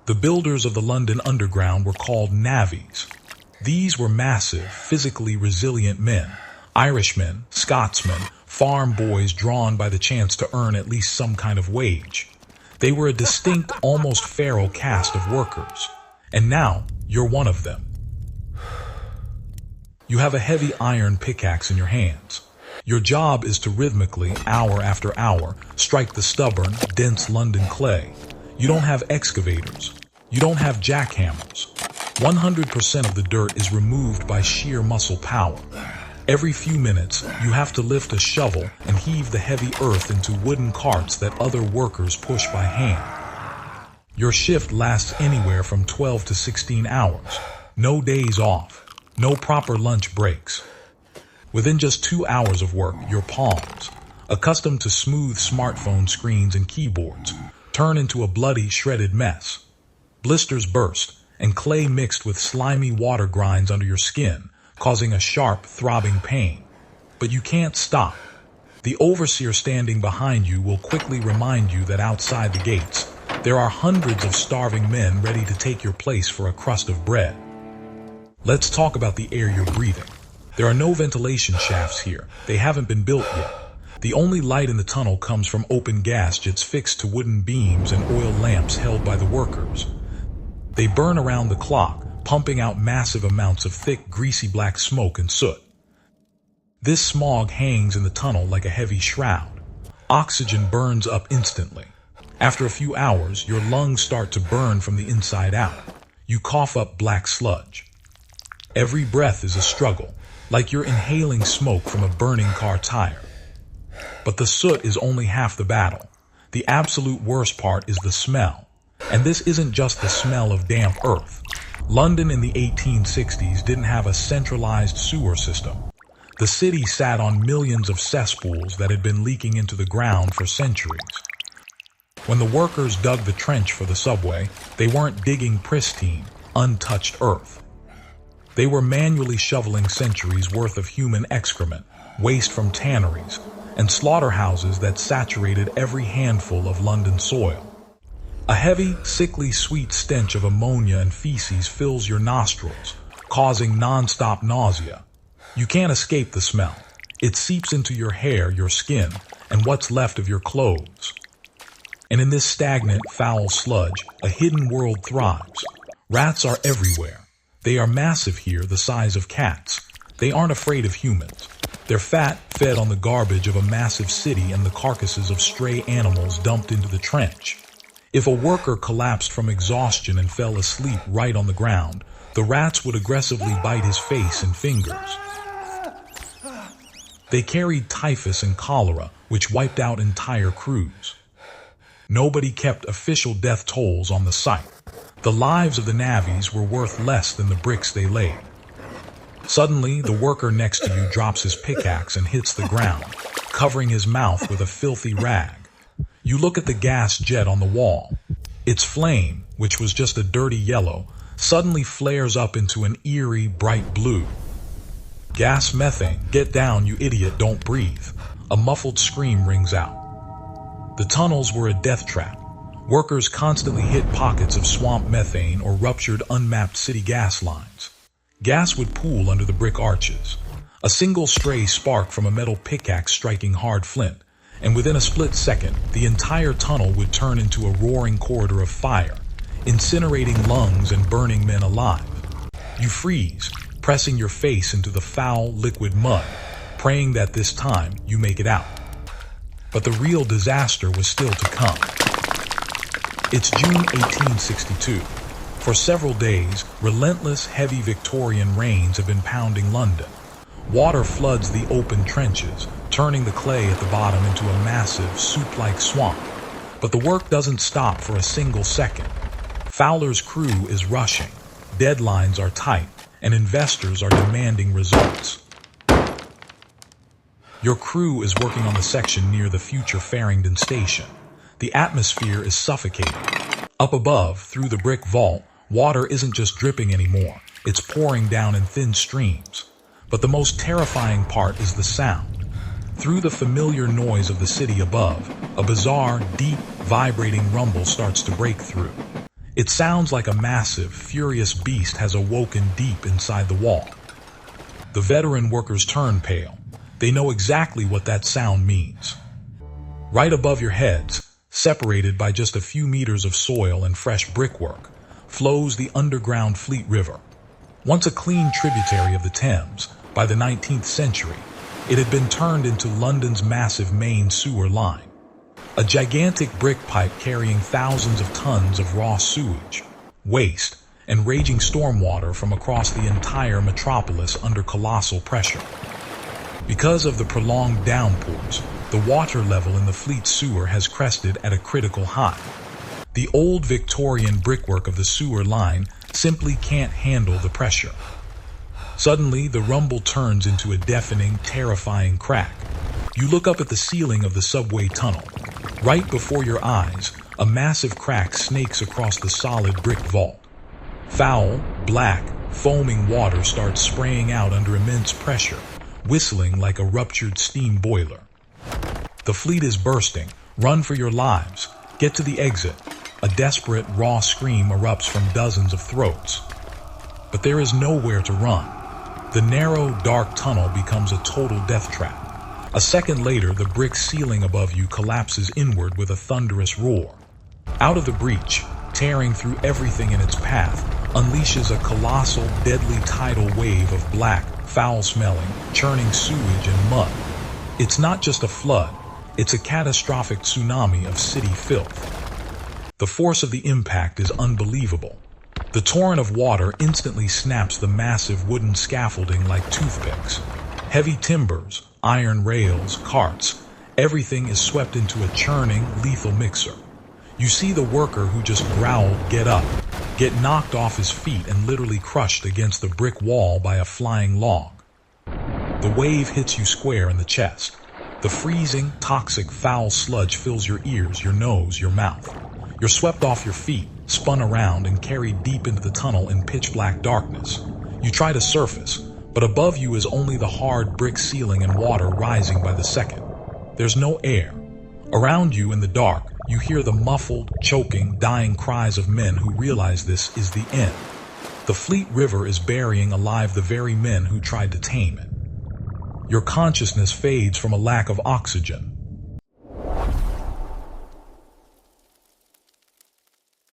The builders of the London Underground were called navvies. These were massive, physically resilient men, Irishmen, Scotsmen, farm boys drawn by the chance to earn at least some kind of wage. They were a distinct, almost feral caste of workers. And now, you're one of them. You have a heavy iron pickaxe in your hands. Your job is to rhythmically, hour after hour, strike the stubborn, dense London clay. You don't have excavators. You don't have jackhammers. 100% of the dirt is removed by sheer muscle power. Every few minutes, you have to lift a shovel and heave the heavy earth into wooden carts that other workers push by hand. Your shift lasts anywhere from 12 to 16 hours. No days off. No proper lunch breaks. Within just 2 hours of work, your palms, accustomed to smooth smartphone screens and keyboards, turn into a bloody, shredded mess. Blisters burst, and clay mixed with slimy water grinds under your skin, causing a sharp, throbbing pain. But you can't stop. The overseer standing behind you will quickly remind you that outside the gates, there are hundreds of starving men ready to take your place for a crust of bread. Let's talk about the air you're breathing. There are no ventilation shafts here. They haven't been built yet. The only light in the tunnel comes from open gas jets fixed to wooden beams and oil lamps held by the workers. They burn around the clock, pumping out massive amounts of thick, greasy black smoke and soot. This smog hangs in the tunnel like a heavy shroud. Oxygen burns up instantly. After a few hours, your lungs start to burn from the inside out. You cough up black sludge. Every breath is a struggle, like you're inhaling smoke from a burning car tire. But the soot is only half the battle. The absolute worst part is the smell. And this isn't just the smell of damp earth. London in the 1860s didn't have a centralized sewer system. The city sat on millions of cesspools that had been leaking into the ground for centuries. When the workers dug the trench for the subway, they weren't digging pristine, untouched earth. They were manually shoveling centuries worth of human excrement, waste from tanneries, and slaughterhouses that saturated every handful of London soil. A heavy, sickly sweet stench of ammonia and feces fills your nostrils, causing non-stop nausea. You can't escape the smell. It seeps into your hair, your skin, and what's left of your clothes. And in this stagnant, foul sludge, a hidden world thrives. Rats are everywhere. They are massive here, the size of cats. They aren't afraid of humans. They're fat, fed on the garbage of a massive city and the carcasses of stray animals dumped into the trench. If a worker collapsed from exhaustion and fell asleep right on the ground, the rats would aggressively bite his face and fingers. They carried typhus and cholera, which wiped out entire crews. Nobody kept official death tolls on the site. The lives of the navvies were worth less than the bricks they laid. Suddenly, the worker next to you drops his pickaxe and hits the ground, covering his mouth with a filthy rag. You look at the gas jet on the wall. Its flame, which was just a dirty yellow, suddenly flares up into an eerie, bright blue. Gas methane. Get down, you idiot, don't breathe. A muffled scream rings out. The tunnels were a death trap. Workers constantly hit pockets of swamp methane or ruptured unmapped city gas lines. Gas would pool under the brick arches. A single stray spark from a metal pickaxe striking hard flint, and within a split second, the entire tunnel would turn into a roaring corridor of fire, incinerating lungs and burning men alive. You freeze, pressing your face into the foul, liquid mud, praying that this time you make it out. But the real disaster was still to come. It's June 1862. For several days, relentless, heavy Victorian rains have been pounding London. Water floods the open trenches, turning the clay at the bottom into a massive, soup-like swamp. But the work doesn't stop for a single second. Fowler's crew is rushing, deadlines are tight, and investors are demanding results. Your crew is working on the section near the future Farringdon station. The atmosphere is suffocating. Up above, through the brick vault, water isn't just dripping anymore. It's pouring down in thin streams. But the most terrifying part is the sound. Through the familiar noise of the city above, a bizarre, deep, vibrating rumble starts to break through. It sounds like a massive, furious beast has awoken deep inside the wall. The veteran workers turn pale. They know exactly what that sound means. Right above your heads, separated by just a few meters of soil and fresh brickwork, flows the underground Fleet River. Once a clean tributary of the Thames, by the 19th century, it had been turned into London's massive main sewer line. A gigantic brick pipe carrying thousands of tons of raw sewage, waste, and raging stormwater from across the entire metropolis under colossal pressure. Because of the prolonged downpours, the water level in the Fleet sewer has crested at a critical high. The old Victorian brickwork of the sewer line simply can't handle the pressure. Suddenly, the rumble turns into a deafening, terrifying crack. You look up at the ceiling of the subway tunnel. Right before your eyes, a massive crack snakes across the solid brick vault. Foul, black, foaming water starts spraying out under immense pressure, whistling like a ruptured steam boiler. The fleet is bursting. Run for your lives. Get to the exit. A desperate, raw scream erupts from dozens of throats. But there is nowhere to run. The narrow, dark tunnel becomes a total death trap. A second later, the brick ceiling above you collapses inward with a thunderous roar. Out of the breach, tearing through everything in its path, unleashes a colossal, deadly tidal wave of black, foul-smelling, churning sewage and mud. It's not just a flood, it's a catastrophic tsunami of city filth. The force of the impact is unbelievable. The torrent of water instantly snaps the massive wooden scaffolding like toothpicks. Heavy timbers, iron rails, carts, everything is swept into a churning, lethal mixer. You see the worker who just growled, "Get up," get knocked off his feet and literally crushed against the brick wall by a flying log. The wave hits you square in the chest. The freezing, toxic, foul sludge fills your ears, your nose, your mouth. You're swept off your feet, spun around, and carried deep into the tunnel in pitch-black darkness. You try to surface, but above you is only the hard brick ceiling and water rising by the second. There's no air. Around you in the dark, you hear the muffled, choking, dying cries of men who realize this is the end. The Fleet River is burying alive the very men who tried to tame it. Your consciousness fades from a lack of oxygen.